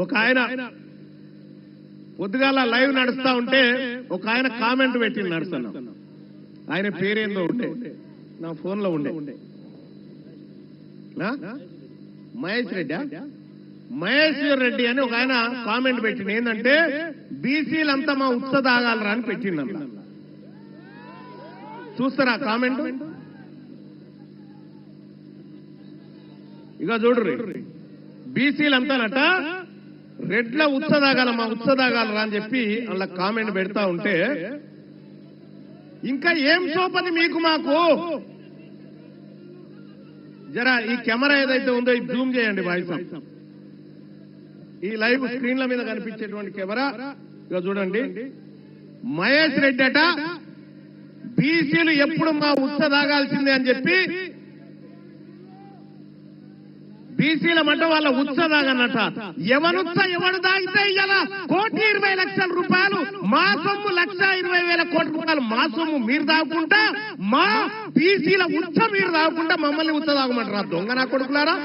ఒక ఆయన పొద్దుగాల లైవ్ నడుస్తా ఉంటే ఒక ఆయన కామెంట్ పెట్టింది నడుస్తున్నా. ఆయన పేరేందో ఉండే నా ఫోన్ లో ఉండే మహేష్ రెడ్డి అని ఒక ఆయన కామెంట్ పెట్టింది. ఏంటంటే బీసీలంతా మా ఉత్స తాగాలరా అని పెట్టిందన్న. చూస్తారా కామెంట్? ఇక చూడరు, బీసీలంతానట రెడ్ల ఉత్స తాగాల మా ఉత్స తాగాలరా అని చెప్పి అలా కామెంట్ పెడతా ఉంటే, ఇంకా ఏం సోపది మీకు మాకు. జరా ఈ కెమెరా ఏదైతే ఉందో ఇది జూమ్ చేయండి వాయిస్. ఈ లైవ్ స్క్రీన్ల మీద కనిపించేటువంటి కెమెరా ఇక చూడండి. మహేష్ రెడ్డి అట బీసీలు ఎప్పుడు మా ఉత్స తాగాల్సిందే అని చెప్పి బీసీల మట వాళ్ళ ఉత్స తాగనట. ఎవనుత్స ఎవడు తాగితే ఇలా 1,20,00,000 రూపాయలు మా సొమ్ము 1,20,000 కోట్ల రూపాయలు మా సొమ్ము మీరు తాగుకుంటా, మా బీసీల ఉత్స మీరు తాగుకుంటా మమ్మల్ని ఉత్స తాగమంటారా? దొంగ నా కొడుకులారా.